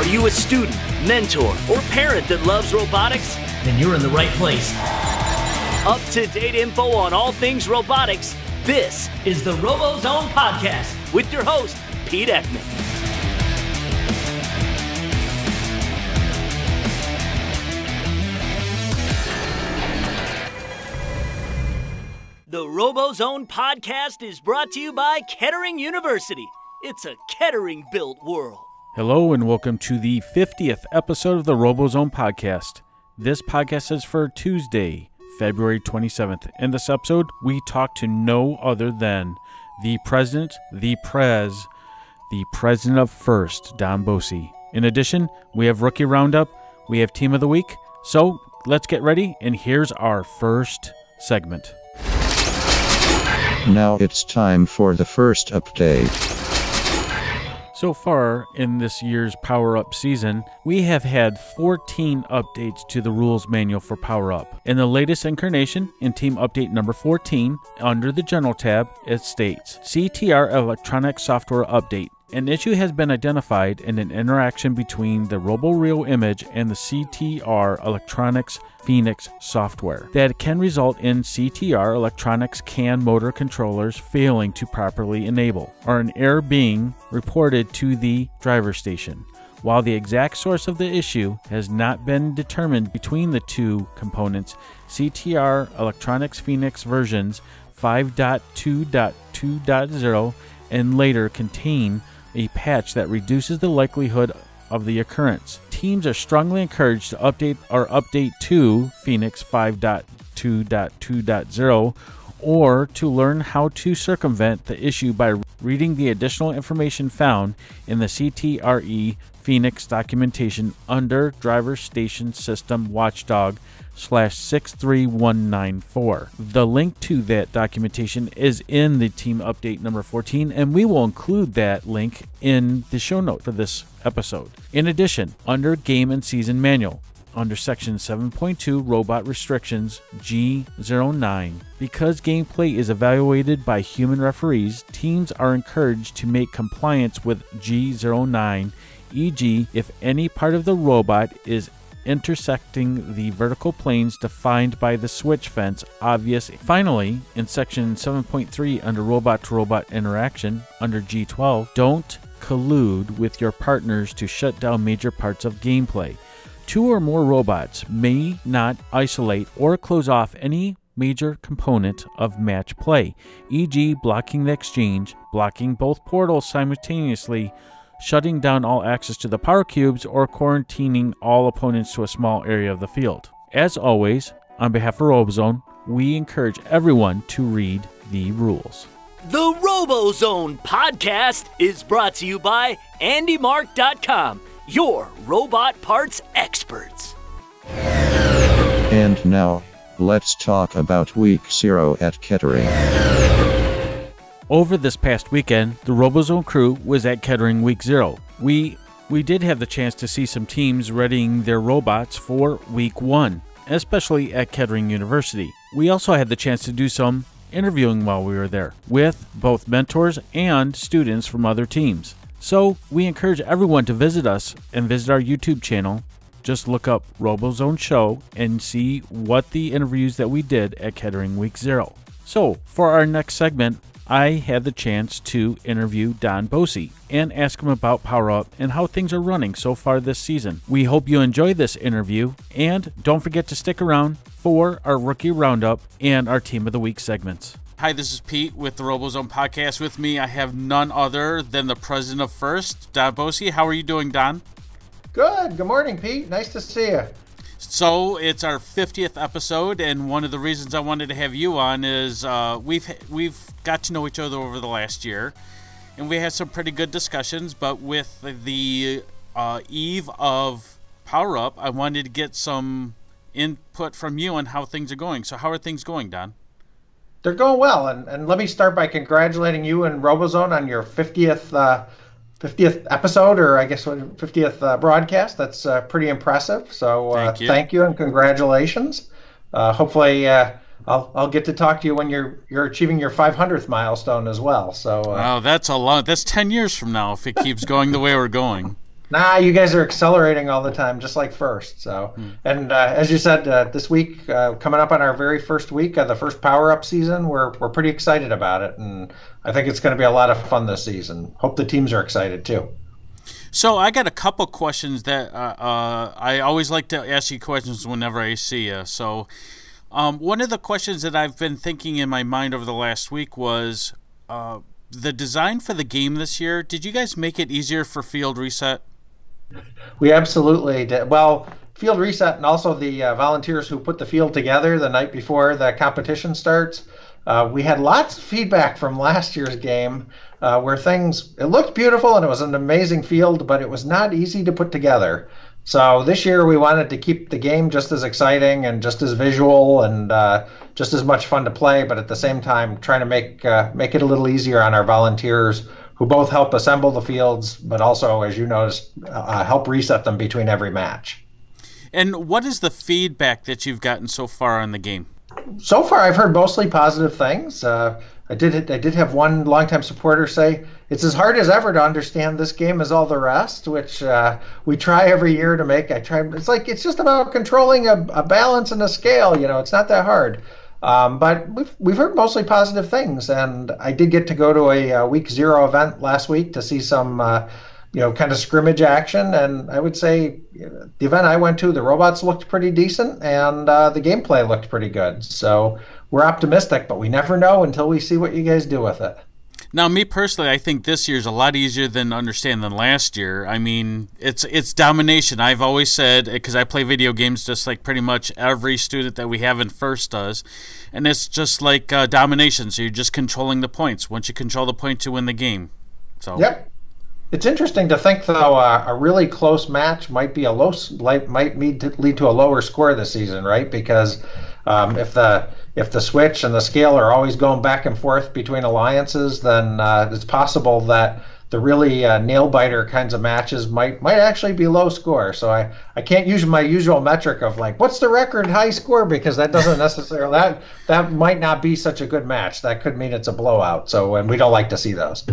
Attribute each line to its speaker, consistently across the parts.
Speaker 1: Are you a student, mentor, or parent that loves robotics?
Speaker 2: Then you're in the right place.
Speaker 1: Up-to-date info on all things robotics. This
Speaker 2: is the RoboZone podcast
Speaker 1: with your host, Pete Ekman. The RoboZone podcast is brought to you by Kettering University. It's a Kettering-built world.
Speaker 3: Hello and welcome to the 50th episode of the RoboZone podcast. This podcast is for Tuesday, February 27th. In this episode, we talk to no other than the president of FRC, Don Bossi. In addition, we have Rookie Roundup, we have Team of the Week. So let's get ready, and here's our first segment.
Speaker 4: Now it's time for the first update.
Speaker 3: So far in this year's Power Up season, we have had 14 updates to the rules manual for Power Up. In the latest incarnation, in Team Update number 14, under the General tab, it states, CTR Electronic Software Update. An issue has been identified in an interaction between the RoboReal image and the CTR Electronics Phoenix software that can result in CTR Electronics CAN motor controllers failing to properly enable, or an error being reported to the driver station. While the exact source of the issue has not been determined between the two components, CTR Electronics Phoenix versions 5.2.2.0 and later contain a patch that reduces the likelihood of the occurrence. Teams are strongly encouraged to update to Phoenix 5.2.2.0 or to learn how to circumvent the issue by reading the additional information found in the CTRE Phoenix documentation under Driver Station System Watchdog /63194. The link to that documentation is in the Team Update number 14, and we will include that link in the show note for this episode. In addition, under Game and Season Manual, under Section 7.2 Robot Restrictions G09, because gameplay is evaluated by human referees, teams are encouraged to make compliance with G09, e.g. if any part of the robot is intersecting the vertical planes defined by the switch fence obvious. Finally, in Section 7.3 under Robot-to-Robot Interaction, under G12, don't collude with your partners to shut down major parts of gameplay. Two or more robots may not isolate or close off any major component of match play, e.g. blocking the exchange, blocking both portals simultaneously, shutting down all access to the power cubes, or quarantining all opponents to a small area of the field. As always, on behalf of RoboZone, we encourage everyone to read the rules.
Speaker 1: The RoboZone podcast is brought to you by AndyMark.com, your robot parts experts.
Speaker 4: And now, let's talk about Week 0 at Kettering.
Speaker 3: Over this past weekend, the RoboZone crew was at Kettering Week 0. We did have the chance to see some teams readying their robots for Week 1, especially at Kettering University. We also had the chance to do some interviewing while we were there, with both mentors and students from other teams. So we encourage everyone to visit us and visit our YouTube channel. Just look up RoboZone Show and see what the interviews that we did at Kettering Week 0. So for our next segment, I had the chance to interview Don Bossi and ask him about Power Up and how things are running so far this season. We hope you enjoy this interview, and don't forget to stick around for our Rookie Roundup and our Team of the Week segments. Hi, this is Pete with the RoboZone podcast. With me, I have none other than the president of FRC, Don Bossi. How are you doing, Don?
Speaker 5: Good. Good morning, Pete. Nice to see you.
Speaker 3: So it's our 50th episode, and one of the reasons I wanted to have you on is we've got to know each other over the last year, and we had some pretty good discussions. But with the eve of Power Up, I wanted to get some input from you on how things are going. So how are things going, Don?
Speaker 5: They're going well, and let me start by congratulating you and RoboZone on your 50th episode, or I guess 50th broadcast. That's pretty impressive. So thank you and congratulations. Hopefully I'll get to talk to you when you're achieving your 500th milestone as well. So
Speaker 3: wow, that's a lot. That's 10 years from now if it keeps going the way we're going.
Speaker 5: Nah, you guys are accelerating all the time, just like first. So, and as you said, this week, coming up on our very first week of the first power-up season, we're pretty excited about it, and I think it's going to be a lot of fun this season. Hope the teams are excited too.
Speaker 3: So I got a couple questions that I always like to ask you questions whenever I see you. So one of the questions that I've been thinking in my mind over the last week was the design for the game this year. Did you guys make it easier for field reset?
Speaker 5: We absolutely did. Well, field reset and also the volunteers who put the field together the night before the competition starts. We had lots of feedback from last year's game where it looked beautiful and it was an amazing field, but it was not easy to put together. So this year we wanted to keep the game just as exciting and just as visual and just as much fun to play, but at the same time trying to make it a little easier on our volunteers who both help assemble the fields, but also, as you noticed, help reset them between every match.
Speaker 3: And what is the feedback that you've gotten so far on the game?
Speaker 5: So far, I've heard mostly positive things. I did have one longtime supporter say, it's as hard as ever to understand this game as all the rest, which we try every year to make. It's just about controlling a balance and a scale. It's not that hard. But we've heard mostly positive things, and I did get to go to a week 0 event last week to see some, kind of scrimmage action. And I would say the event I went to, the robots looked pretty decent, and the gameplay looked pretty good. So we're optimistic, but we never know until we see what you guys do with it.
Speaker 3: Now, me personally, I think this year's a lot easier than understand than last year. I mean, it's domination. I've always said, because I play video games just like pretty much every student that we have in first does, and it's just like domination. So you're just controlling the points. Once you control the points, you win the game. So. Yep.
Speaker 5: It's interesting to think, though, a really close match might lead to a lower score this season, right? Because if the switch and the scale are always going back and forth between alliances, then it's possible that the really nail-biter kinds of matches might actually be low score. So I can't use my usual metric of like, what's the record high score? Because that doesn't necessarily, that might not be such a good match. That could mean it's a blowout. And we don't like to see those.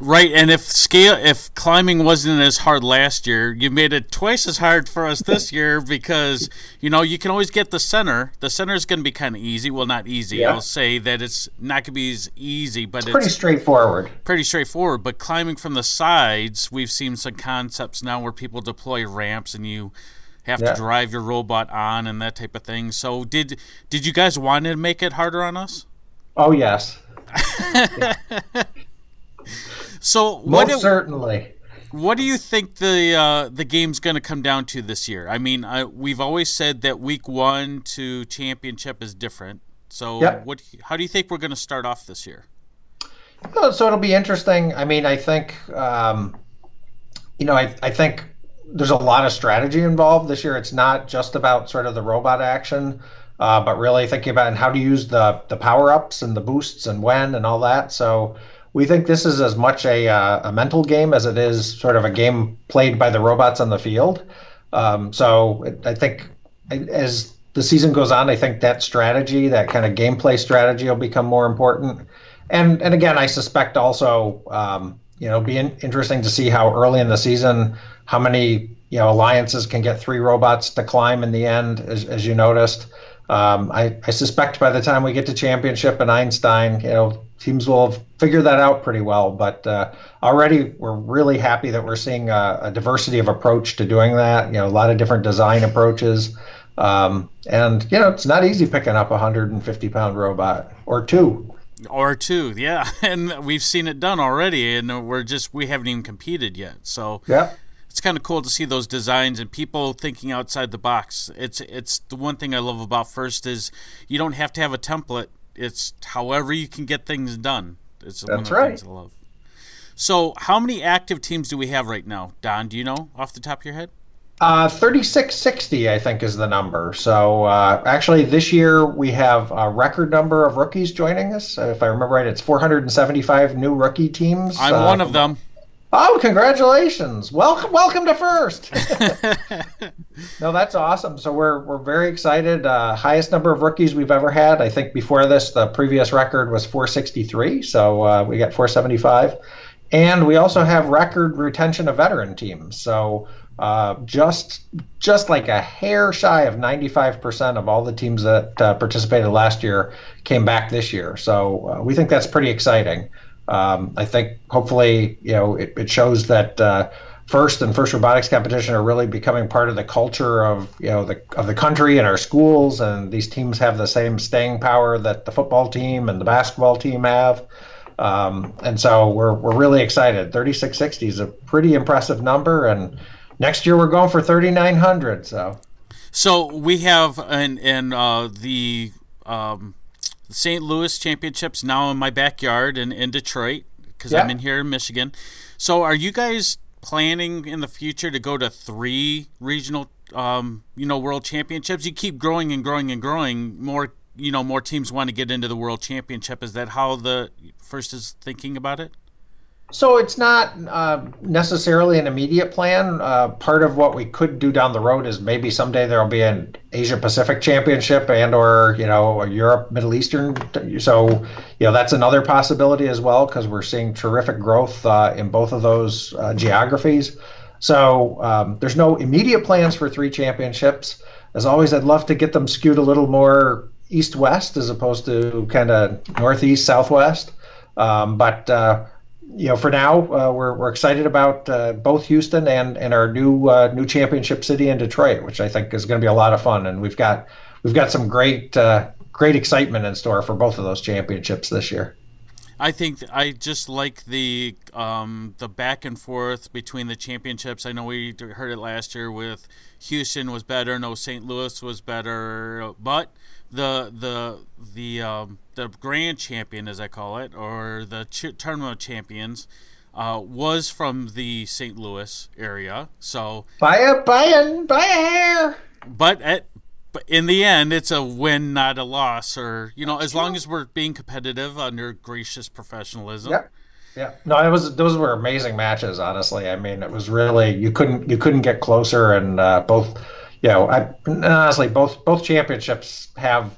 Speaker 3: Right, and if climbing wasn't as hard last year, you made it twice as hard for us this year because, you can always get the center. The center is going to be kind of easy. Well, not easy. Yeah. I'll say that it's not going to be as easy, but it's
Speaker 5: pretty straightforward.
Speaker 3: Pretty straightforward, but climbing from the sides, we've seen some concepts now where people deploy ramps and you have to drive your robot on and that type of thing. So did you guys want to make it harder on us?
Speaker 5: Oh, yes.
Speaker 3: So
Speaker 5: certainly.
Speaker 3: What do you think the game's going to come down to this year? I mean, we've always said that week 1 to championship is different. So how do you think we're going to start off this year?
Speaker 5: So it'll be interesting. I mean, I think I think there's a lot of strategy involved this year. It's not just about sort of the robot action, but really thinking about how to use the power-ups and the boosts and when and all that. So we think this is as much a mental game as it is sort of a game played by the robots on the field. I think as the season goes on, I think that strategy, that kind of gameplay strategy, will become more important. And again, I suspect also, be interesting to see how early in the season, how many alliances can get 3 robots to climb in the end, as you noticed. I suspect by the time we get to championship and Einstein, teams will have figured that out pretty well. But already we're really happy that we're seeing a diversity of approach to doing that. A lot of different design approaches. It's not easy picking up a 150-pound robot or two.
Speaker 3: Or two, yeah. And we've seen it done already, and we haven't even competed yet. So
Speaker 5: yeah.
Speaker 3: It's kind of cool to see those designs and people thinking outside the box. It's the one thing I love about First is you don't have to have a template. It's however you can get things done. It's one of the things I love. So how many active teams do we have right now, Don? Do you know off the top of your head?
Speaker 5: 3660, I think, is the number. So actually this year we have a record number of rookies joining us. If I remember right, it's 475 new rookie teams.
Speaker 3: I'm one of them.
Speaker 5: Oh, congratulations. Welcome to First. No, that's awesome. So we're very excited. Highest number of rookies we've ever had. I think before this, the previous record was 463. So we got 475. And we also have record retention of veteran teams. So just like a hair shy of 95% of all the teams that participated last year came back this year. So we think that's pretty exciting. I think hopefully, it shows that FIRST and FIRST Robotics competition are really becoming part of the culture of the country and our schools, and these teams have the same staying power that the football team and the basketball team have. And so we're really excited. 3660 is a pretty impressive number, and next year we're going for 3,900. So
Speaker 3: we have the St. Louis Championships now in my backyard in Detroit, because I'm in here in Michigan. So are you guys planning in the future to go to 3 regional world championships? You keep growing and growing and growing. More teams want to get into the world championship. Is that how the FIRST is thinking about it?
Speaker 5: So it's not necessarily an immediate plan. Part of what we could do down the road is maybe someday there'll be an Asia Pacific Championship or a Europe, Middle Eastern. So, that's another possibility as well, because we're seeing terrific growth in both of those geographies. So there's no immediate plans for 3 championships. As always, I'd love to get them skewed a little more east-west as opposed to kind of northeast, southwest. But for now, we're excited about both Houston and our new championship city in Detroit, which I think is going to be a lot of fun. And we've got some great excitement in store for both of those championships this year.
Speaker 3: I think I just like the back and forth between the championships. I know we heard it last year with Houston was better, no St. Louis was better, but the grand champion, as I call it, or the tournament champions, was from the St. Louis area. So
Speaker 5: buy a hair.
Speaker 3: But in the end, it's a win, not a loss. Or as long as we're being competitive under gracious professiononsalism.
Speaker 5: Yep. Yeah. No, those were amazing matches. Honestly, I mean, it was really you couldn't get closer, and both. Honestly, both championships have,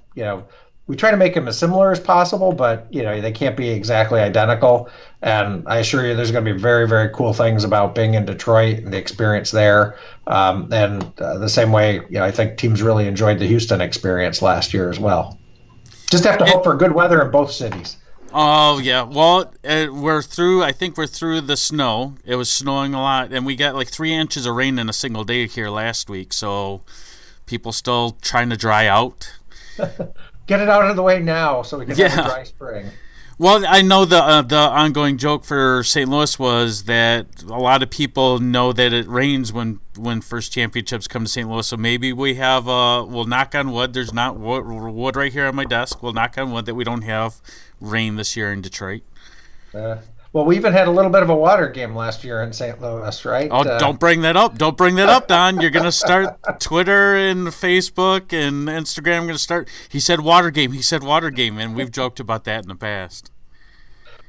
Speaker 5: we try to make them as similar as possible, but, they can't be exactly identical. And I assure you there's going to be very, very cool things about being in Detroit and the experience there. And the same way, I think teams really enjoyed the Houston experience last year as well. Just have to hope for good weather in both cities.
Speaker 3: Oh, yeah. Well, we're through. I think we're through the snow. It was snowing a lot, and we got like 3 inches of rain in a single day here last week, so people still trying to dry out.
Speaker 5: Get it out of the way now so we can have a dry spring.
Speaker 3: Well, I know the ongoing joke for St. Louis was that a lot of people know that it rains when FIRST championships come to St. Louis. So maybe we have we'll knock on wood. There's not wood right here on my desk. We'll knock on wood that we don't have rain this year in Detroit.
Speaker 5: Well, we even had a little bit of a water game last year in St. Louis, right?
Speaker 3: Oh, don't bring that up. Don't bring that up, Don. You're going to start Twitter and Facebook and Instagram. Going to start. He said water game. He said water game, and we've joked about that in the past.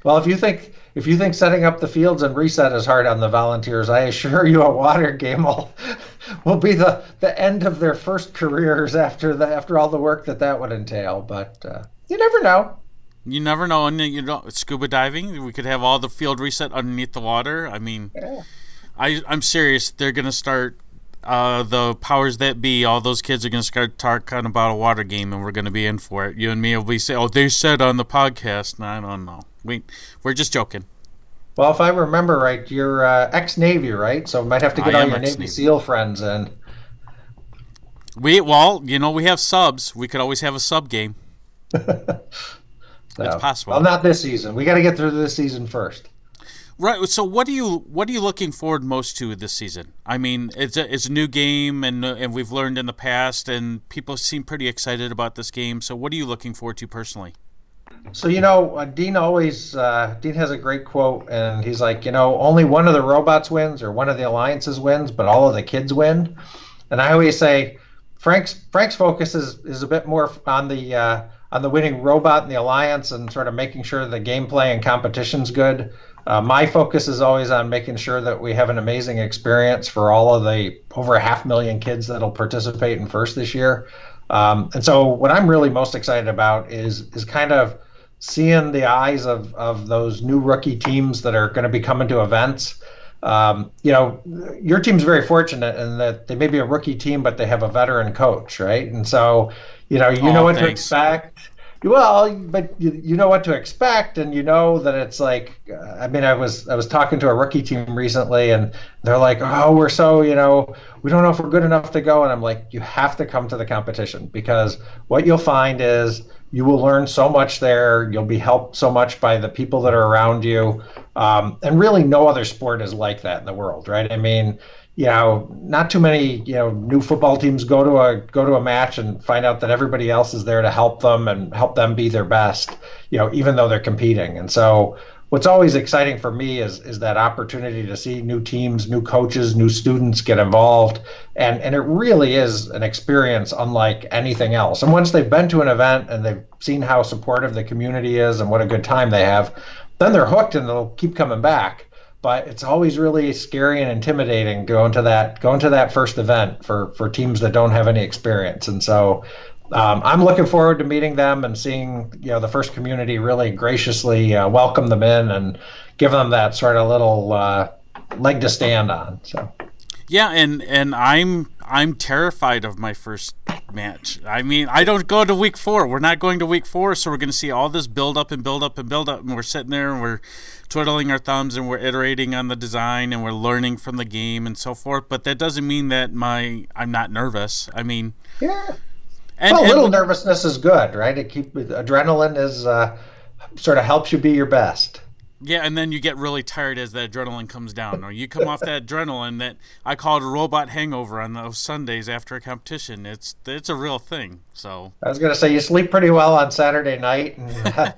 Speaker 5: Well, if you think setting up the fields and reset is hard on the Volunteers, I assure you a water game will be the end of their first careers after all the work that would entail. But you never know.
Speaker 3: You never know. And scuba diving, we could have all the field reset underneath the water. I mean, I'm serious. They're going to start the powers that be. All those kids are going to start talking about a water game, and we're going to be in for it. You and me will be saying, "Oh, they said on the podcast." No, I don't know. We're just joking.
Speaker 5: Well, if I remember right, you're ex-Navy, right? So we might have to get all your Navy SEAL friends in.
Speaker 3: We have subs. We could always have a sub game. That's possible.
Speaker 5: Well, not this season. We got to get through this season first.
Speaker 3: Right. So, what are you looking forward most to this season? I mean, it's a new game, and we've learned in the past, and people seem pretty excited about this game. So, what are you looking forward to personally?
Speaker 5: So, Dean has a great quote, and he's like, only one of the robots wins or one of the alliances wins, but all of the kids win. And I always say, Frank's focus is a bit more on the winning robot and the alliance and sort of making sure the gameplay and competition's good. My focus is always on making sure that we have an amazing experience for all of the over 500,000 kids that'll participate in FIRST this year. And so what I'm really most excited about is kind of seeing the eyes of those new rookie teams that are going to be coming to events. Your team's very fortunate in that they may be a rookie team, but they have a veteran coach, right? And so, you know what to expect. Well, but you know what to expect, and you know that it's like, I was talking to a rookie team recently, and they're like, oh, we're so, we don't know if we're good enough to go. And I'm like, you have to come to the competition, because what you'll find is you will learn so much there. You'll be helped so much by the people that are around you. And really no other sport is like that in the world, right? I mean, not too many, new football teams go to a match and find out that everybody else is there to help them and help them be their best, even though they're competing. And so what's always exciting for me is that opportunity to see new teams, new coaches, new students get involved. And it really is an experience unlike anything else. And once they've been to an event and they've seen how supportive the community is and what a good time they have, then they're hooked and they'll keep coming back. But it's always really scary and intimidating going to that first event for teams that don't have any experience. And so I'm looking forward to meeting them and seeing the first community really graciously welcome them in and give them that sort of little leg to stand on. So.
Speaker 3: Yeah, and I'm terrified of my first match. I mean, I don't go to week 4. We're not going to week 4, so we're going to see all this build up and build up and build up, and we're sitting there and we're twiddling our thumbs and we're iterating on the design and we're learning from the game and so forth. But that doesn't mean that I'm not nervous. I mean,
Speaker 5: yeah. A little nervousness is good, right? Adrenaline is sort of helps you be your best.
Speaker 3: Yeah, and then you get really tired as the adrenaline comes down, or you come off that adrenaline that I call it a robot hangover on those Sundays after a competition. It's a real thing. So
Speaker 5: I was going to say you sleep pretty well on Saturday night and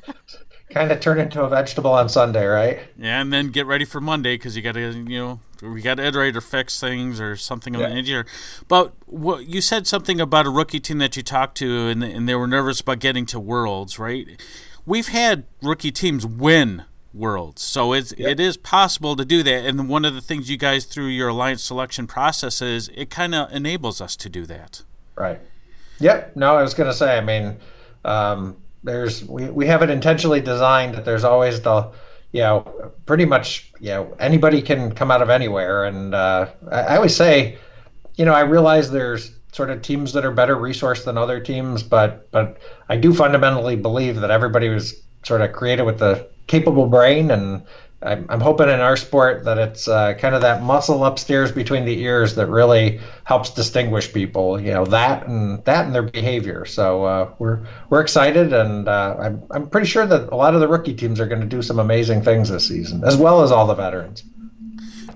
Speaker 5: kind of turn into a vegetable on Sunday, right?
Speaker 3: Yeah, and then get ready for Monday because you got to we got to iterate or fix things or something of that nature. But you said something about a rookie team that you talked to, and they were nervous about getting to Worlds, right? We've had rookie teams win Worlds, so it is possible to do that. And one of the things you guys through your alliance selection process is it kind of enables us to do that. Right.
Speaker 5: Yep. No, I was going to say, I mean, we have it intentionally designed that there's always the pretty much anybody can come out of anywhere. And I always say, I realize there's sort of teams that are better resourced than other teams, but I do fundamentally believe that everybody was sort of created with the capable brain, and I'm hoping in our sport that it's kind of that muscle upstairs between the ears that really helps distinguish people, that and their behavior. So we're excited, and I'm pretty sure that a lot of the rookie teams are going to do some amazing things this season, as well as all the veterans.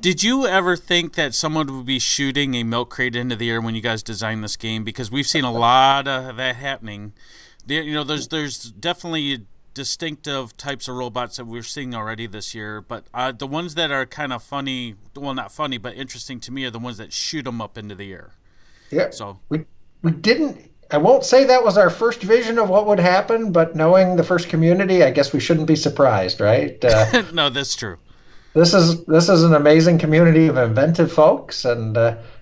Speaker 3: Did you ever think that someone would be shooting a milk crate into the air when you guys designed this game? Because we've seen a lot of that happening. There's definitely distinctive types of robots that we're seeing already this year, but the ones that are kind of funny, well, not funny, but interesting to me are the ones that shoot them up into the air.
Speaker 5: Yeah. So we didn't. I won't say that was our first vision of what would happen, but knowing the first community, I guess we shouldn't be surprised, right?
Speaker 3: No, that's true.
Speaker 5: This is an amazing community of inventive folks, and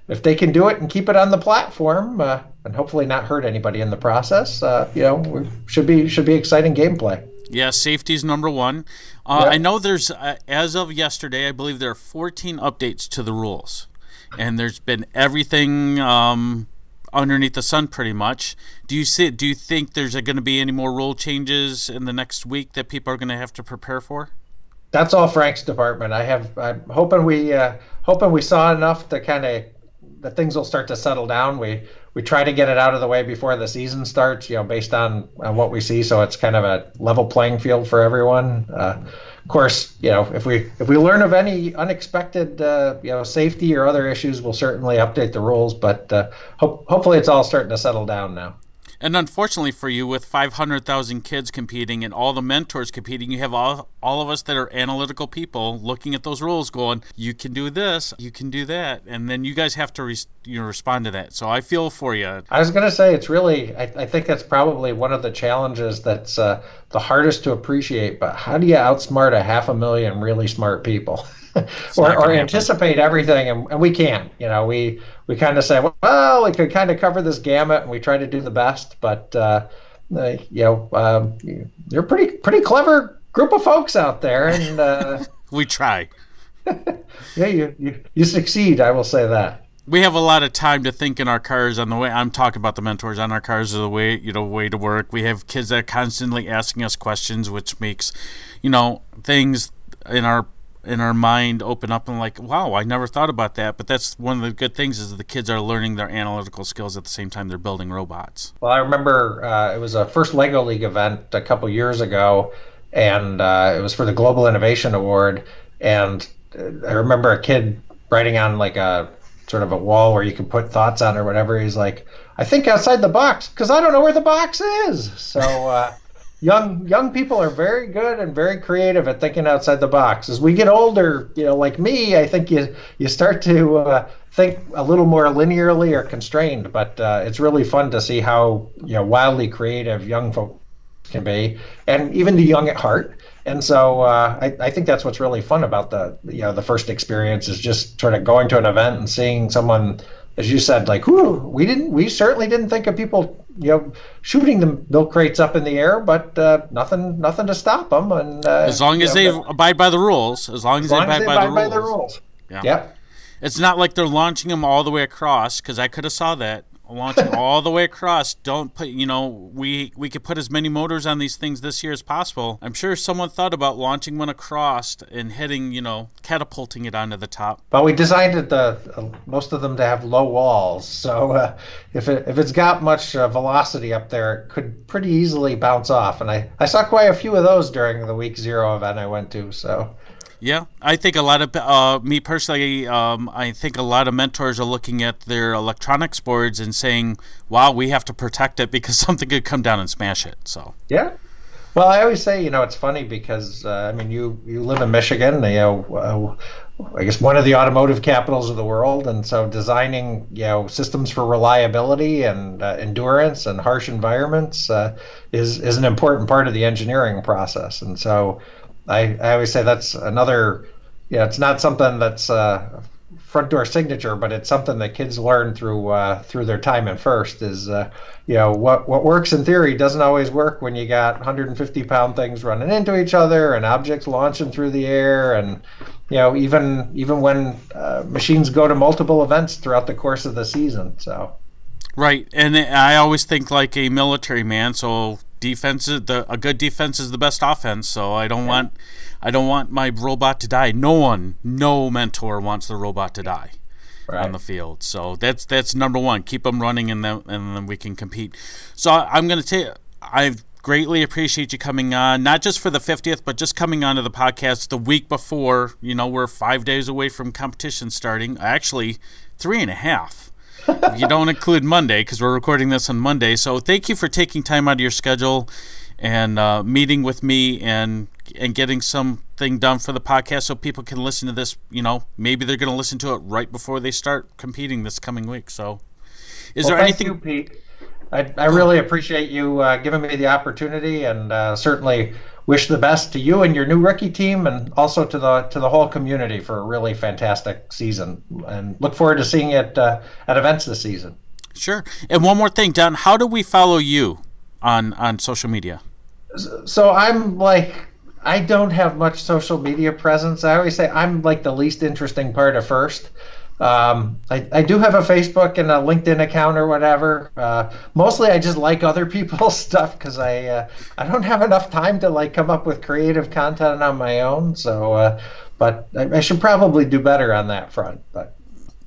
Speaker 5: if they can do it and keep it on the platform, and hopefully not hurt anybody in the process, we should be exciting gameplay.
Speaker 3: Yeah, safety's number one. I know there's, as of yesterday, I believe there are 14 updates to the rules, and there's been everything underneath the sun pretty much. Do you think there's going to be any more rule changes in the next week that people are going to have to prepare for?
Speaker 5: That's all Frank's department. I'm hoping we saw enough to kind of that things will start to settle down. We try to get it out of the way before the season starts, based on what we see, so it's kind of a level playing field for everyone. Of course, if we learn of any unexpected safety or other issues, we'll certainly update the rules. But hopefully, it's all starting to settle down now.
Speaker 3: And unfortunately for you, with 500,000 kids competing and all the mentors competing, you have all of us that are analytical people looking at those rules going, you can do this, you can do that. And then you guys have to respond to that. So I feel for you.
Speaker 5: I was going to say, it's really, I think that's probably one of the challenges that's the hardest to appreciate. But how do you outsmart 500,000 really smart people? or anticipate everything, and we can't. We kind of say, well, we could kind of cover this gamut, and we try to do the best, but you're pretty clever group of folks out there, and
Speaker 3: We try.
Speaker 5: yeah, you succeed. I will say that.
Speaker 3: We have a lot of time to think in our cars on the way. I'm talking about the mentors on our cars on the way, way to work. We have kids that are constantly asking us questions, which makes, things in our mind open up and like, wow, I never thought about that. But that's one of the good things is the kids are learning their analytical skills at the same time they're building robots.
Speaker 5: Well, I remember it was a first Lego League event a couple years ago, and it was for the Global Innovation Award. And I remember a kid writing on like a sort of a wall where you can put thoughts on or whatever. He's like, I think outside the box because I don't know where the box is. So young people are very good and very creative at thinking outside the box. As we get older, like me, I think you start to think a little more linearly or constrained. But it's really fun to see how wildly creative young folks can be, and even the young at heart. And so I think that's what's really fun about the first experience is just sort of going to an event and seeing someone, as you said, like, we certainly didn't think of people, shooting the milk crates up in the air, but nothing to stop them. And
Speaker 3: as long as they abide by the rules, as long as they abide by the rules.
Speaker 5: Yeah. Yep.
Speaker 3: It's not like they're launching them all the way across, because I could have saw that. Launching all the way across. Don't put, we could put as many motors on these things this year as possible. I'm sure someone thought about launching one across and hitting, catapulting it onto the top.
Speaker 5: But we designed most of them to have low walls. So if it's got much velocity up there, it could pretty easily bounce off. And I saw quite a few of those during the week 0 event I went to. So.
Speaker 3: Yeah, I think a lot of, me personally, I think a lot of mentors are looking at their electronics boards and saying, wow, we have to protect it because something could come down and smash it. So.
Speaker 5: Yeah. Well, I always say, it's funny because, you live in Michigan, I guess one of the automotive capitals of the world. And so designing, systems for reliability and endurance and harsh environments is an important part of the engineering process. And so I always say that's another, it's not something that's front door signature, but it's something that kids learn through their time in FIRST is, what works in theory doesn't always work when you got 150-pound things running into each other and objects launching through the air. And, even when machines go to multiple events throughout the course of the season. So.
Speaker 3: Right. And I always think like a military man. So a good defense is the best offense. So I don't want my robot to die. No mentor wants the robot to die on the field. So that's number one. Keep them running, and then we can compete. So I'm going to tell you, I greatly appreciate you coming on, not just for the 50th, but just coming onto the podcast the week before. We're 5 days away from competition starting. Actually, 3.5. If you don't include Monday, because we're recording this on Monday. So thank you for taking time out of your schedule and meeting with me and getting something done for the podcast so people can listen to this. Maybe they're going to listen to it right before they start competing this coming week. So is there anything?
Speaker 5: Thank you, Pete. I really appreciate you giving me the opportunity, and certainly wish the best to you and your new rookie team, and also to the whole community for a really fantastic season. And look forward to seeing it at events this season.
Speaker 3: Sure. And one more thing, Don, how do we follow you on social media?
Speaker 5: So I don't have much social media presence. I always say I'm like the least interesting part of FIRST. I do have a Facebook and a LinkedIn account or whatever. Mostly I just like other people's stuff because I don't have enough time to come up with creative content on my own. So, but I should probably do better on that front. But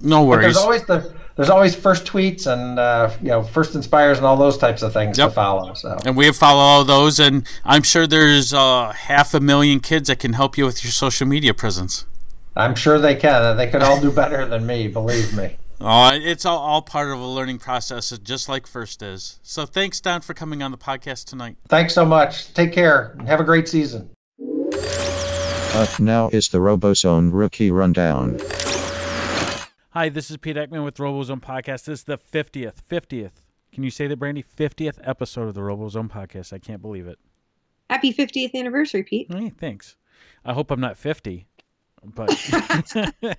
Speaker 3: no worries.
Speaker 5: But there's always FIRST tweets and FIRST Inspires and all those types of things to follow. So.
Speaker 3: And we follow all those, and I'm sure there's 500,000 kids that can help you with your social media presence.
Speaker 5: I'm sure they can. They could all do better than me, believe me.
Speaker 3: Oh, it's all part of a learning process, just like FIRST is. So thanks, Don, for coming on the podcast tonight.
Speaker 5: Thanks so much. Take care. Have a great season.
Speaker 4: Up now is the RoboZone Rookie Rundown.
Speaker 3: Hi, this is Pete Ekman with RoboZone Podcast. This is the 50th. Can you say that, Brandi? 50th episode of the RoboZone Podcast. I can't believe it.
Speaker 6: Happy 50th anniversary, Pete.
Speaker 3: Hey, thanks. I hope I'm not 50. But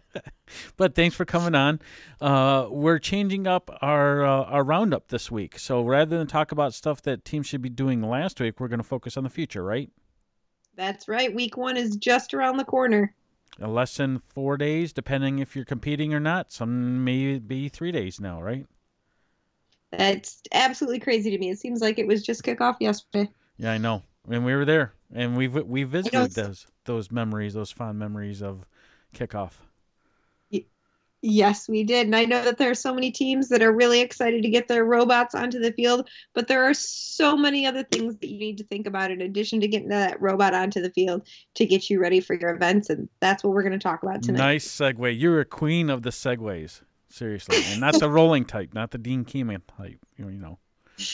Speaker 3: but thanks for coming on. We're changing up our roundup this week. So rather than talk about stuff that teams should be doing last week, we're going to focus on the future, right?
Speaker 6: That's right. Week 1 is just around the corner.
Speaker 3: Less than 4 days, depending if you're competing or not. Some may be 3 days now, right?
Speaker 6: That's absolutely crazy to me. It seems like it was just kickoff yesterday.
Speaker 3: Yeah, I know. And we were there, and we visited those memories, those fond memories of kickoff.
Speaker 6: Yes, we did. And I know that there are so many teams that are really excited to get their robots onto the field, but there are so many other things that you need to think about in addition to getting that robot onto the field to get you ready for your events. And that's what we're going to talk about tonight.
Speaker 3: Nice segue. You're a queen of the segues. Seriously. And not the rolling type, not the Dean Keeman type, you know.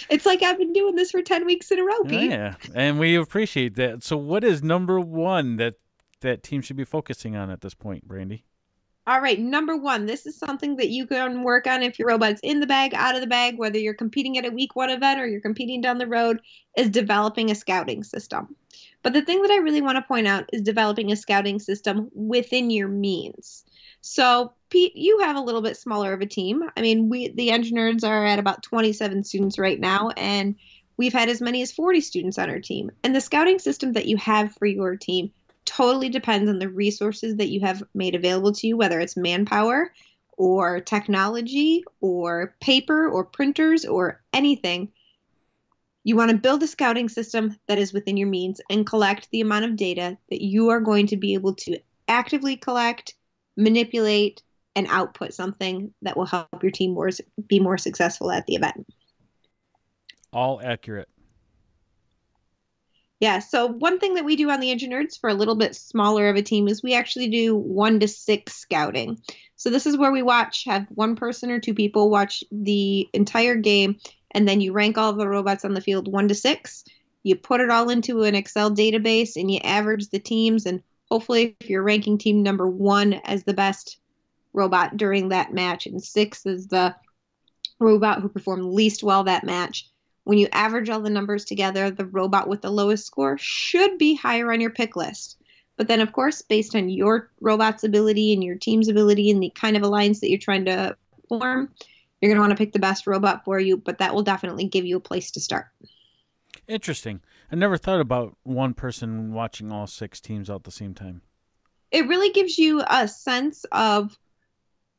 Speaker 6: It's like I've been doing this for 10 weeks in a row, Pete.
Speaker 3: Yeah, and we appreciate that. So what is number one that team should be focusing on at this point, Brandi?
Speaker 6: All right, number 1, this is something that you can work on if your robot's in the bag, out of the bag, whether you're competing at a week 1 event or you're competing down the road, is developing a scouting system. But the thing that I really want to point out is developing a scouting system within your means. So, Pete, you have a little bit smaller of a team. I mean, the EngiNerdz are at about 27 students right now, and we've had as many as 40 students on our team. And the scouting system that you have for your team totally depends on the resources that you have made available to you, whether it's manpower or technology or paper or printers or anything. You want to build a scouting system that is within your means and collect the amount of data that you are going to be able to actively collect, manipulate, and output something that will help your team be more successful at the event.
Speaker 3: All accurate.
Speaker 6: Yeah, so one thing that we do on the EngiNerdz for a little bit smaller of a team is we actually do 1 to 6 scouting. So this is where we have one person or 2 people watch the entire game, and then you rank all of the robots on the field 1 to 6. You put it all into an Excel database, and you average the teams, and hopefully if you're ranking team number 1 as the best robot during that match, and 6 is the robot who performed least well that match, when you average all the numbers together, the robot with the lowest score should be higher on your pick list. But then, of course, based on your robot's ability and your team's ability and the kind of alliance that you're trying to form, you're going to want to pick the best robot for you, but that will definitely give you a place to start.
Speaker 3: Interesting. I never thought about one person watching all 6 teams out at the same time.
Speaker 6: It really gives you a sense of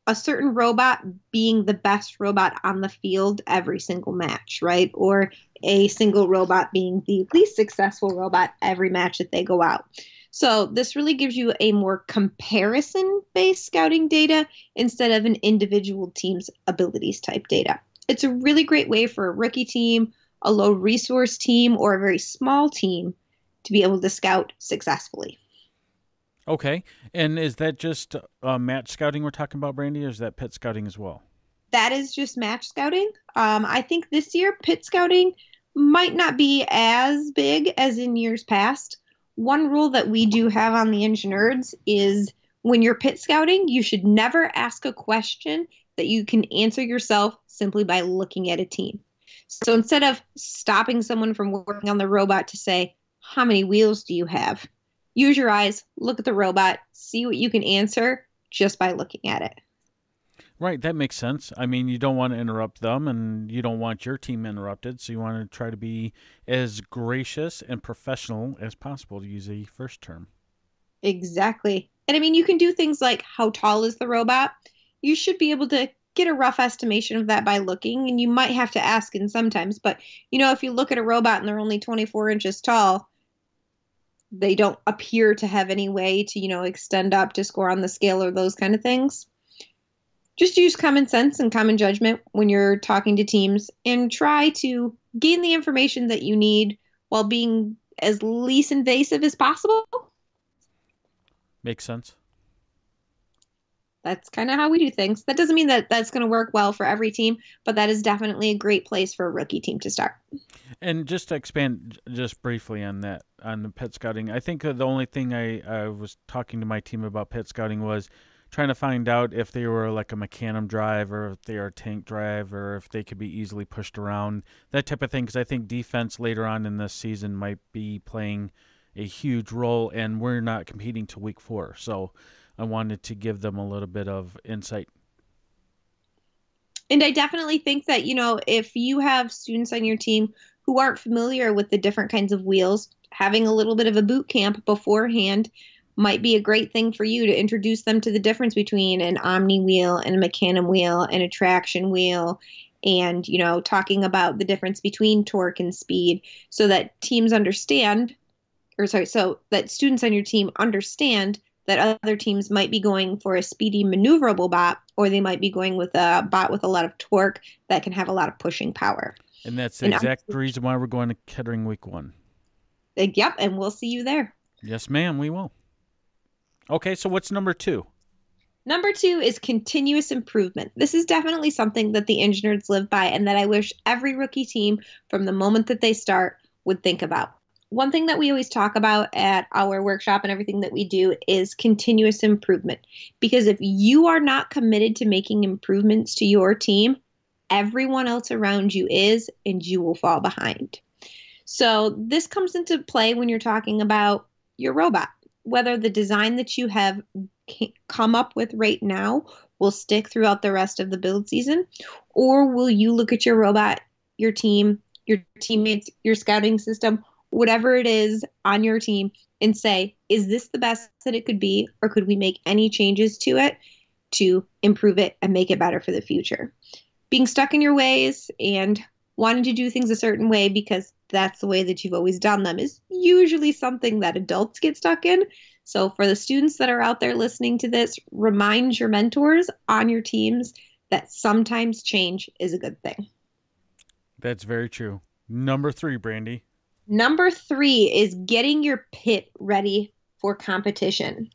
Speaker 6: a certain robot being the best robot on the field every single match, right? Or a single robot being the least successful robot every match that they go out. So this really gives you a more comparison-based scouting data instead of an individual team's abilities type data. It's a really great way for a rookie team, a low resource team, or a very small team to be able to scout successfully.
Speaker 3: Okay. And is that just match scouting we're talking about, Brandi, or is that pit scouting as well?
Speaker 6: That is just match scouting. I think this year pit scouting might not be as big as in years past. One rule that we do have on the EngiNerdz is when you're pit scouting, you should never ask a question that you can answer yourself simply by looking at a team. So instead of stopping someone from working on the robot to say, how many wheels do you have? Use your eyes, look at the robot, see what you can answer just by looking at it.
Speaker 3: Right, that makes sense. I mean, you don't want to interrupt them, and you don't want your team interrupted, so you want to try to be as gracious and professional as possible, to use a first term.
Speaker 6: Exactly. And I mean, you can do things like how tall is the robot? You should be able to get a rough estimation of that by looking, and you might have to ask in sometimes. But, if you look at a robot and they're only 24 inches tall, they don't appear to have any way to, extend up to score on the scale or those kind of things. Just use common sense and common judgment when you're talking to teams and try to gain the information that you need while being as least invasive as possible.
Speaker 3: Makes sense.
Speaker 6: That's kind of how we do things. That doesn't mean that that's going to work well for every team, but that is definitely a great place for a rookie team to start.
Speaker 3: And just to expand just briefly on that, on the pit scouting, I think the only thing I was talking to my team about pit scouting was trying to find out if they were like a Mecanum drive or if they are a tank drive or if they could be easily pushed around, that type of thing, because I think defense later on in this season might be playing a huge role, and we're not competing till week 4. So I wanted to give them a little bit of insight.
Speaker 6: And I definitely think that, if you have students on your team who aren't familiar with the different kinds of wheels, having a little bit of a boot camp beforehand might be a great thing for you to introduce them to the difference between an Omni wheel and a Mecanum wheel and a traction wheel, and, talking about the difference between torque and speed, so that so that students on your team understand that other teams might be going for a speedy maneuverable bot, or they might be going with a bot with a lot of torque that can have a lot of pushing power.
Speaker 3: And that's the exact reason why we're going to Kettering week 1.
Speaker 6: Yep, and we'll see you there.
Speaker 3: Yes, ma'am, we will. Okay, so what's number 2?
Speaker 6: Number 2 is continuous improvement. This is definitely something that the EngiNerdz live by, and that I wish every rookie team from the moment that they start would think about. One thing that we always talk about at our workshop and everything that we do is continuous improvement. Because if you are not committed to making improvements to your team, everyone else around you is, and you will fall behind. So this comes into play when you're talking about your robot. Whether the design that you have come up with right now will stick throughout the rest of the build season, or will you look at your robot, your team, your teammates, your scouting system, whatever it is on your team, and say, is this the best that it could be, or could we make any changes to it to improve it and make it better for the future? Being stuck in your ways and wanting to do things a certain way because that's the way that you've always done them is usually something that adults get stuck in. So for the students that are out there listening to this, remind your mentors on your teams that sometimes change is a good thing.
Speaker 3: That's very true. Number 3, Brandi.
Speaker 6: Number 3 is getting your pit ready for competition.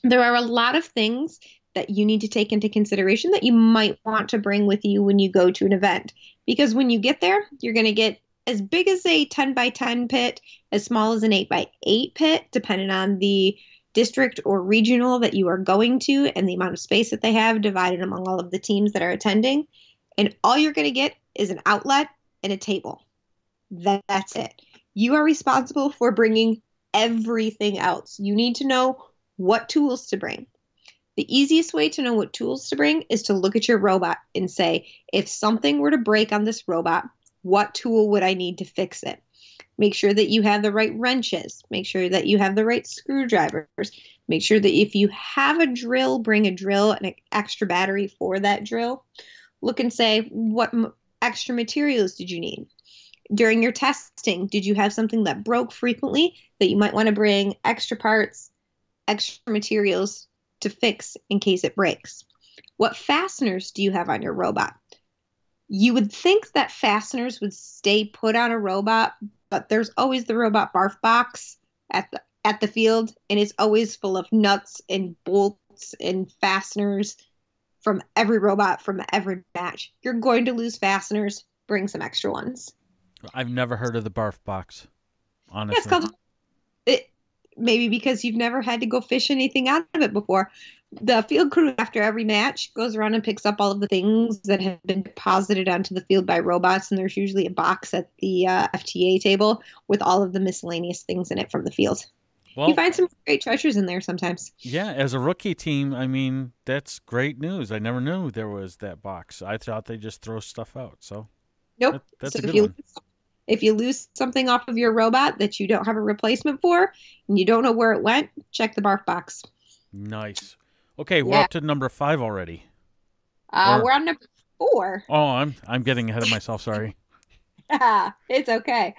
Speaker 6: There are a lot of things that you need to take into consideration that you might want to bring with you when you go to an event. Because when you get there, you're going to get as big as a 10 by 10 pit, as small as an 8 by 8 pit, depending on the district or regional that you are going to and the amount of space that they have divided among all of the teams that are attending. And all you're going to get is an outlet and a table. That's it. You are responsible for bringing everything else. You need to know what tools to bring. The easiest way to know what tools to bring is to look at your robot and say, if something were to break on this robot, what tool would I need to fix it? Make sure that you have the right wrenches. Make sure that you have the right screwdrivers. Make sure that if you have a drill, bring a drill and an extra battery for that drill. Look and say, what extra materials did you need? During your testing, did you have something that broke frequently that you might want to bring extra parts, extra materials to fix in case it breaks? What fasteners do you have on your robot? You would think that fasteners would stay put on a robot, but there's always the robot barf box at the field, and it's always full of nuts and bolts and fasteners from every robot from every match. You're going to lose fasteners. Bring some extra ones.
Speaker 3: I've never heard of the barf box, honestly.
Speaker 6: It's called maybe because you've never had to go fish anything out of it before. The field crew, after every match, goes around and picks up all of the things that have been deposited onto the field by robots, and there's usually a box at the FTA table with all of the miscellaneous things in it from the field. Well, you find some great treasures in there sometimes.
Speaker 3: Yeah, as a rookie team, I mean, that's great news. I never knew there was that box. I thought they just throw stuff out. So
Speaker 6: nope.
Speaker 3: That's
Speaker 6: so
Speaker 3: a good one.
Speaker 6: If you lose something off of your robot that you don't have a replacement for and you don't know where it went, check the barf box.
Speaker 3: Nice. Okay, we're up to number 5 already.
Speaker 6: We're on number 4.
Speaker 3: Oh, I'm getting ahead of myself. Sorry.
Speaker 6: It's okay.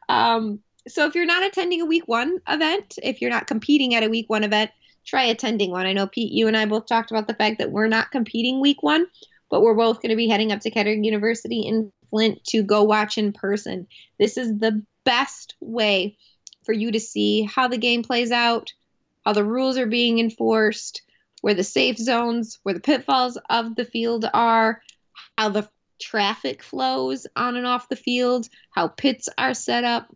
Speaker 6: So if you're not attending a week 1 event, if you're not competing at a week 1 event, try attending one. I know, Pete, you and I both talked about the fact that we're not competing week 1, but we're both going to be heading up to Kettering University in Flint to go watch in person. This is the best way for you to see how the game plays out, how the rules are being enforced, where the safe zones, where the pitfalls of the field are, how the traffic flows on and off the field, how pits are set up.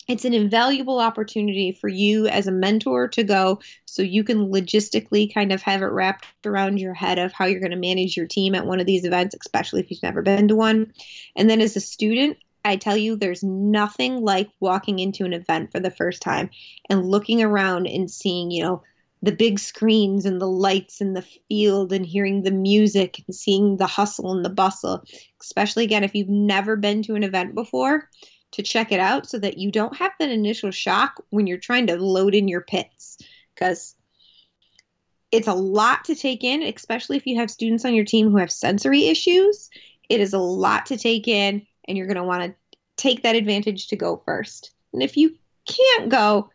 Speaker 6: It's an invaluable opportunity for you as a mentor to go so you can logistically kind of have it wrapped around your head of how you're going to manage your team at one of these events, especially if you've never been to one. And then as a student, I tell you, there's nothing like walking into an event for the first time and looking around and seeing, the big screens and the lights in the field and hearing the music and seeing the hustle and the bustle, especially again, if you've never been to an event before, to check it out so that you don't have that initial shock when you're trying to load in your pits, because it's a lot to take in, especially if you have students on your team who have sensory issues. It is a lot to take in, and you're going to want to take that advantage to go first. And if you can't go,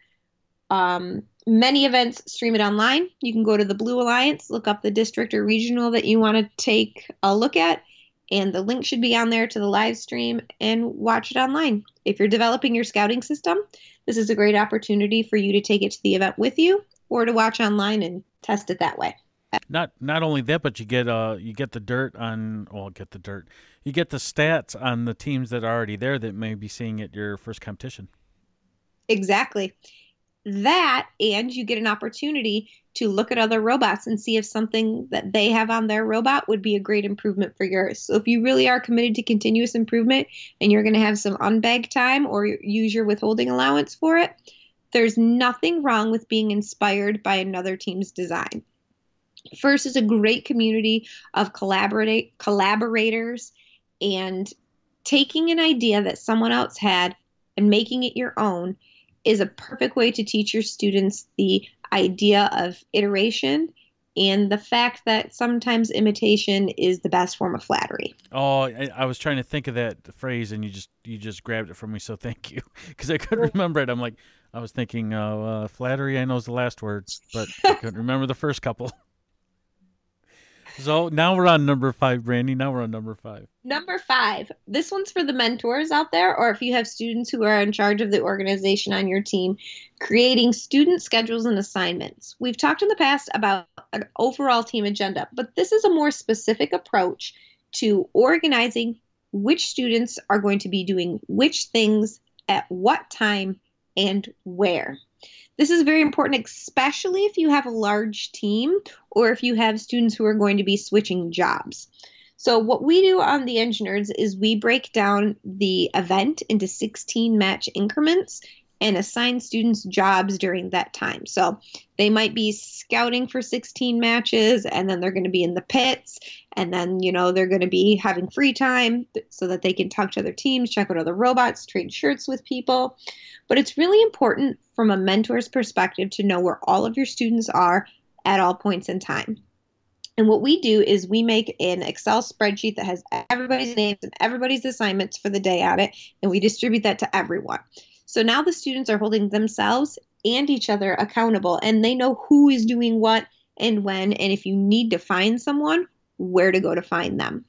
Speaker 6: many events stream it online. You can go to the Blue Alliance, look up the district or regional that you want to take a look at, and the link should be on there to the live stream, and watch it online. If you're developing your scouting system, this is a great opportunity for you to take it to the event with you or to watch online and test it that way.
Speaker 3: Not only that, but you get the dirt on. Well, you get the stats on the teams that are already there that may be seeing at your first competition.
Speaker 6: Exactly. That, and you get an opportunity to look at other robots and see if something that they have on their robot would be a great improvement for yours. So if you really are committed to continuous improvement and you're going to have some unbagged time or use your withholding allowance for it, there's nothing wrong with being inspired by another team's design. FRC is a great community of collaborators, and taking an idea that someone else had and making it your own is a perfect way to teach your students the idea of iteration and the fact that sometimes imitation is the best form of flattery.
Speaker 3: Oh, I was trying to think of that phrase, and you just grabbed it from me, so thank you, because I couldn't remember it. I was thinking flattery, I know is the last word, but I couldn't remember the first couple. So now we're on number 5, Brandi. Now we're on number 5.
Speaker 6: Number 5. This one's for the mentors out there, or if you have students who are in charge of the organization on your team, creating student schedules and assignments. We've talked in the past about an overall team agenda, but this is a more specific approach to organizing which students are going to be doing which things at what time and where. This is very important, especially if you have a large team or if you have students who are going to be switching jobs. So what we do on the EngiNerdz is we break down the event into 16 match increments and assign students jobs during that time. So they might be scouting for 16 matches, and then they're going to be in the pits, and then, they're going to be having free time so that they can talk to other teams, check out other robots, trade shirts with people. But it's really important from a mentor's perspective to know where all of your students are at all points in time. And what we do is we make an Excel spreadsheet that has everybody's names and everybody's assignments for the day at it, and we distribute that to everyone. So now the students are holding themselves and each other accountable, and they know who is doing what and when, and if you need to find someone, where to go to find them.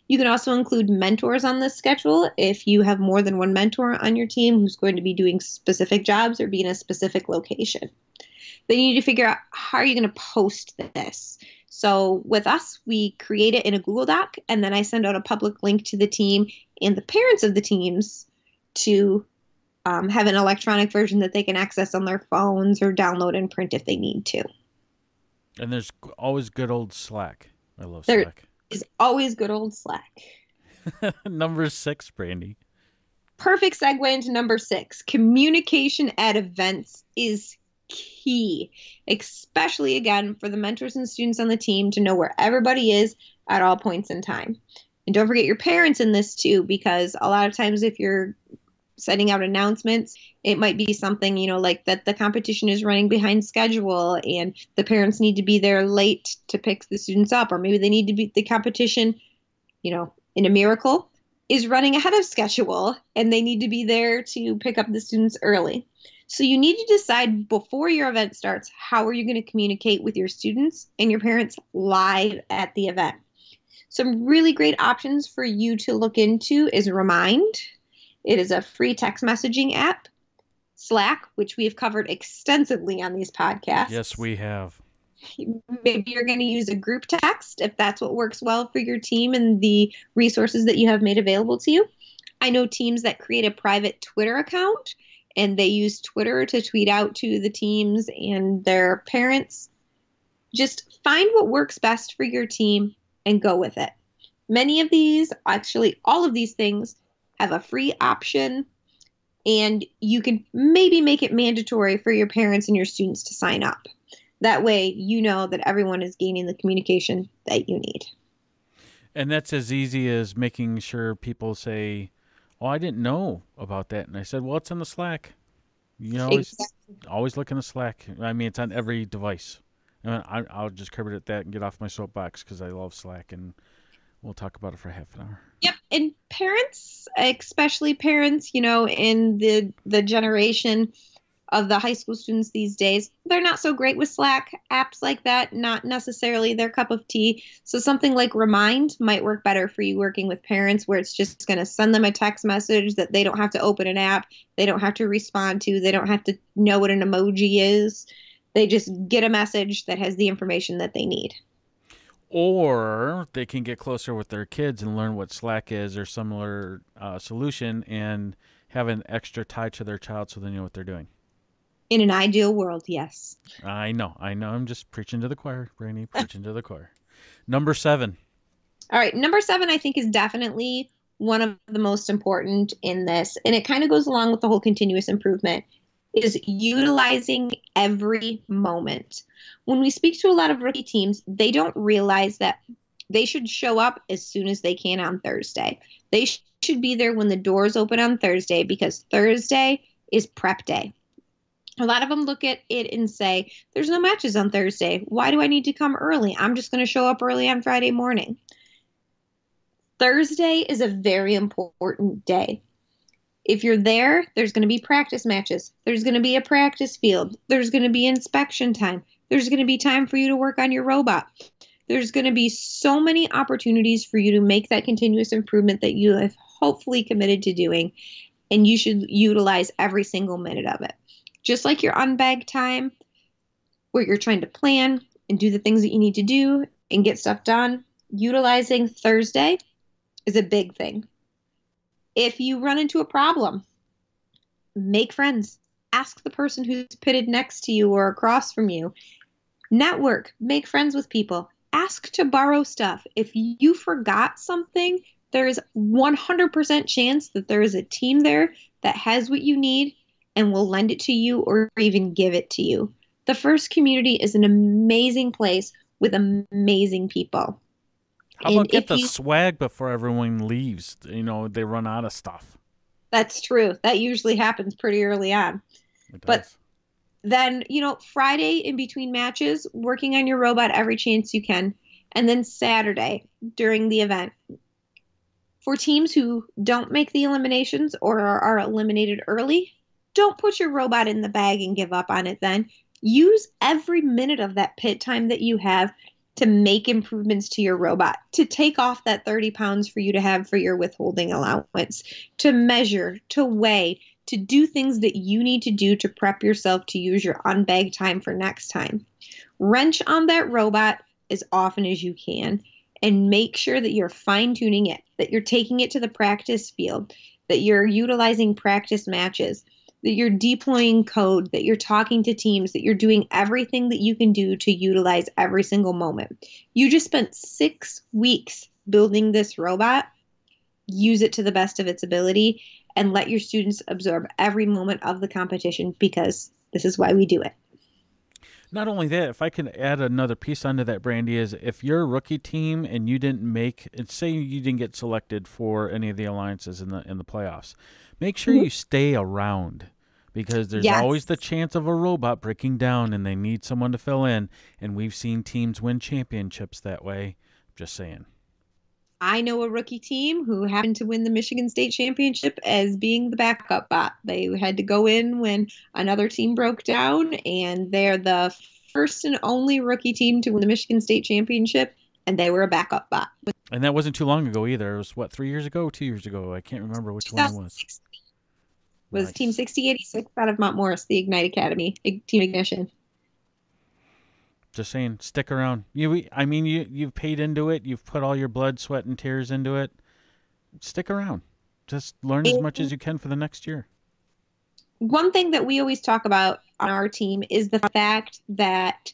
Speaker 6: You can also include mentors on this schedule if you have more than one mentor on your team who's going to be doing specific jobs or be in a specific location. Then you need to figure out how are you going to post this. So with us, we create it in a Google Doc, and then I send out a public link to the team and the parents of the teams to have an electronic version that they can access on their phones or download and print if they need to.
Speaker 3: And there's always good old Slack. I love
Speaker 6: There
Speaker 3: Slack.
Speaker 6: is always good old Slack.
Speaker 3: Number 6, Brandi.
Speaker 6: Perfect segue into number 6. Communication at events is key, especially again for the mentors and students on the team to know where everybody is at all points in time. And don't forget your parents in this too, because a lot of times if you're sending out announcements, it might be something, like that the competition is running behind schedule and the parents need to be there late to pick the students up, or maybe they need to be the competition, in a miracle is running ahead of schedule and they need to be there to pick up the students early. So you need to decide before your event starts, how are you going to communicate with your students and your parents live at the event? Some really great options for you to look into is Remind. It is a free text messaging app. Slack, which we have covered extensively on these podcasts.
Speaker 3: Yes, we have.
Speaker 6: Maybe you're going to use a group text if that's what works well for your team and the resources that you have made available to you. I know teams that create a private Twitter account and they use Twitter to tweet out to the teams and their parents. Just find what works best for your team and go with it. Many of these, actually all of these things, have a free option, and you can maybe make it mandatory for your parents and your students to sign up. That way, you know that everyone is gaining the communication that you need.
Speaker 3: And that's as easy as making sure people say, "Oh, I didn't know about that." And I said, "Well, it's in the Slack." You know, always look in the Slack. I mean, it's on every device. And I'll just curb it at that and get off my soapbox because I love Slack, and we'll talk about it for half an hour.
Speaker 6: Yep, and parents, especially parents, you know, in the generation of the high school students these days, they're not so great with Slack. Apps like that, not necessarily their cup of tea. So something like Remind might work better for you working with parents, where it's just going to send them a text message that they don't have to open an app, they don't have to respond to, they don't have to know what an emoji is. They just get a message that has the information that they need.
Speaker 3: Or they can get closer with their kids and learn what Slack is or similar solution and have an extra tie to their child so they know what they're doing.
Speaker 6: In an ideal world, yes.
Speaker 3: I know. I'm just preaching to the choir, Brandi, preaching to the choir. Number 7.
Speaker 6: All right. Number 7, I think, is definitely one of the most important in this. And it kind of goes along with the whole continuous improvement, is utilizing every moment. When we speak to a lot of rookie teams, they don't realize that they should show up as soon as they can on Thursday. They should be there when the doors open on Thursday, because Thursday is prep day. A lot of them look at it and say, there's no matches on Thursday. Why do I need to come early? I'm just going to show up early on Friday morning. Thursday is a very important day. If you're there, there's going to be practice matches. There's going to be a practice field. There's going to be inspection time. There's going to be time for you to work on your robot. There's going to be so many opportunities for you to make that continuous improvement that you have hopefully committed to doing, and you should utilize every single minute of it. Just like your unbag time, where you're trying to plan and do the things that you need to do and get stuff done, utilizing Thursday is a big thing. If you run into a problem, make friends. Ask the person who's pitted next to you or across from you. Network. Make friends with people. Ask to borrow stuff. If you forgot something, there is 100% chance that there is a team there that has what you need and will lend it to you or even give it to you. The FRC community is an amazing place with amazing people.
Speaker 3: How about get the swag before everyone leaves? You know, they run out of stuff.
Speaker 6: That's true. That usually happens pretty early on. But then, you know, Friday in between matches, working on your robot every chance you can. And then Saturday during the event. For teams who don't make the eliminations or are eliminated early, don't put your robot in the bag and give up on it then. Use every minute of that pit time that you have to make improvements to your robot, to take off that 30 pounds for you to have for your withholding allowance, to measure, to weigh, to do things that you need to do to prep yourself to use your unbag time for next time. Wrench on that robot as often as you can and make sure that you're fine-tuning it, that you're taking it to the practice field, that you're utilizing practice matches, that you're deploying code, that you're talking to teams, that you're doing everything that you can do to utilize every single moment. You just spent 6 weeks building this robot. Use it to the best of its ability and let your students absorb every moment of the competition, because this is why we do it.
Speaker 3: Not only that, if I can add another piece onto that, Brandi, is if you're a rookie team and you didn't make, say you didn't get selected for any of the alliances in the playoffs, make sure you stay around, because there's always the chance of a robot breaking down and they need someone to fill in, and we've seen teams win championships that way. Just saying.
Speaker 6: I know a rookie team who happened to win the Michigan State Championship as being the backup bot. They had to go in when another team broke down, and they're the first and only rookie team to win the Michigan State Championship, and they were a backup bot.
Speaker 3: And that wasn't too long ago either. It was, what, 3 years ago, 2 years ago? I can't remember which one it was.
Speaker 6: Was nice. Team 6086 out of Mount Morris, the Ignite Academy, Team Ignition.
Speaker 3: Just saying, stick around. You've paid into it. You've put all your blood, sweat, and tears into it. Stick around. Just learn as much as you can for the next year.
Speaker 6: One thing that we always talk about on our team is the fact that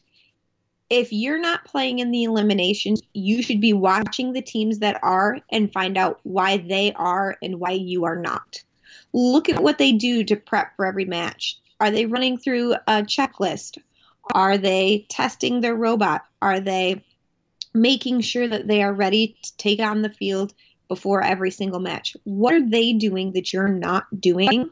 Speaker 6: if you're not playing in the eliminations, you should be watching the teams that are and find out why they are and why you are not. Look at what they do to prep for every match. Are they running through a checklist? Are they testing their robot? Are they making sure that they are ready to take on the field before every single match? What are they doing that you're not doing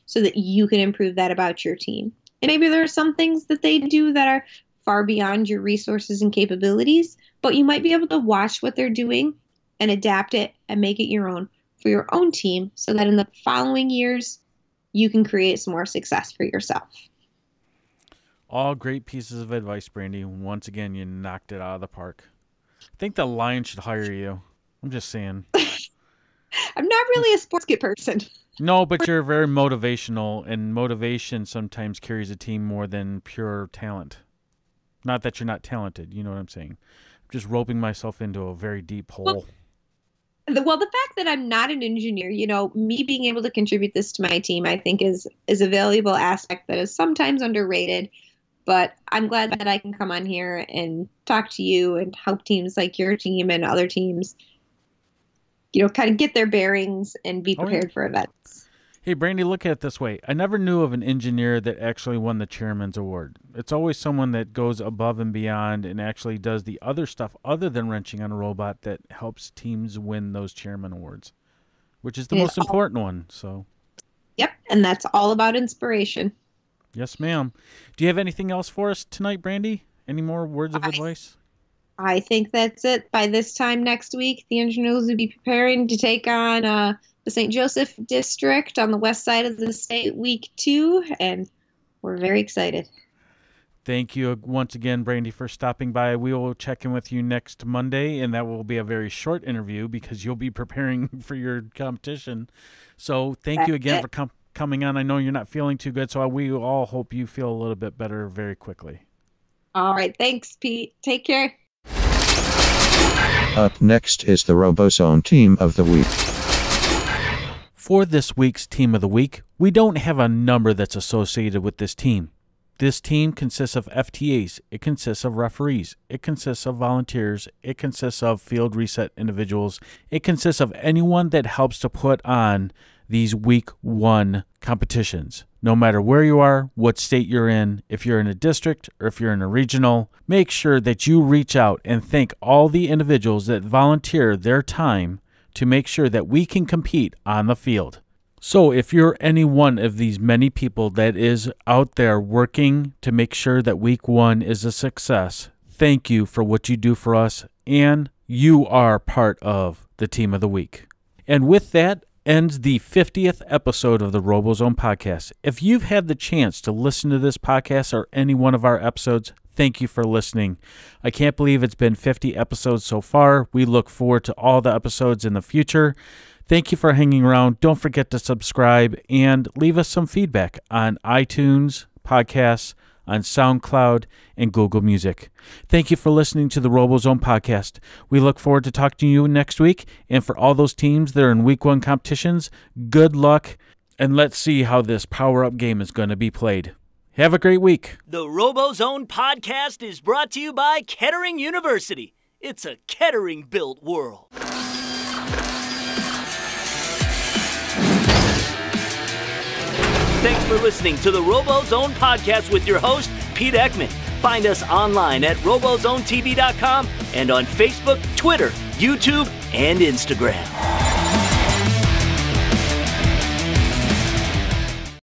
Speaker 6: so that you can improve that about your team? And maybe there are some things that they do that are far beyond your resources and capabilities, but you might be able to watch what they're doing and adapt it and make it your own for your own team so that in the following years, you can create some more success for yourself.
Speaker 3: All great pieces of advice, Brandi. Once again, you knocked it out of the park. I think the Lions should hire you. I'm just saying.
Speaker 6: I'm not really a sports kid person.
Speaker 3: No, but you're very motivational, and motivation sometimes carries a team more than pure talent. Not that you're not talented, you know what I'm saying. I'm just roping myself into a very deep hole.
Speaker 6: Well, the fact that I'm not an engineer, me being able to contribute this to my team, I think is a valuable aspect that is sometimes underrated. But I'm glad that I can come on here and talk to you and help teams like your team and other teams, kind of get their bearings and be prepared for events.
Speaker 3: Hey, Brandi, look at it this way. I never knew of an engineer that actually won the Chairman's Award. It's always someone that goes above and beyond and actually does the other stuff other than wrenching on a robot that helps teams win those Chairman Awards, which is the most important one. So.
Speaker 6: Yep, and that's all about inspiration.
Speaker 3: Yes, ma'am. Do you have anything else for us tonight, Brandi? Any more words of advice?
Speaker 6: I think that's it. By this time next week, the EngiNerdz will be preparing to take on the St. Joseph District on the west side of the state week 2, and we're very excited.
Speaker 3: Thank you once again, Brandi, for stopping by. We will check in with you next Monday, and that will be a very short interview because you'll be preparing for your competition. So thank you again for coming on. I know you're not feeling too good, so we all hope you feel a little bit better very quickly.
Speaker 6: All right. Thanks, Pete. Take care.
Speaker 4: Up next is the RoboZone Team of the Week.
Speaker 3: For this week's Team of the Week, we don't have a number that's associated with this team. This team consists of FTAs, it consists of referees, it consists of volunteers, it consists of field reset individuals, it consists of anyone that helps to put on these week 1 competitions. No matter where you are, what state you're in, if you're in a district or if you're in a regional, make sure that you reach out and thank all the individuals that volunteer their time to make sure that we can compete on the field. So if you're any one of these many people that is out there working to make sure that week 1 is a success, thank you for what you do for us, and you are part of the Team of the Week. And with that ends the 50th episode of the RoboZone podcast. If you've had the chance to listen to this podcast or any one of our episodes, thank you for listening. I can't believe it's been 50 episodes so far. We look forward to all the episodes in the future. Thank you for hanging around. Don't forget to subscribe and leave us some feedback on iTunes, podcasts, on SoundCloud, and Google Music. Thank you for listening to the RoboZone podcast. We look forward to talking to you next week. And for all those teams that are in week 1 competitions, good luck, and let's see how this power-up game is going to be played. Have a great week.
Speaker 1: The RoboZone podcast is brought to you by Kettering University. It's a Kettering-built world. Thanks for listening to the RoboZone podcast with your host, Pete Ekman. Find us online at robozonetv.com and on Facebook, Twitter, YouTube, and Instagram.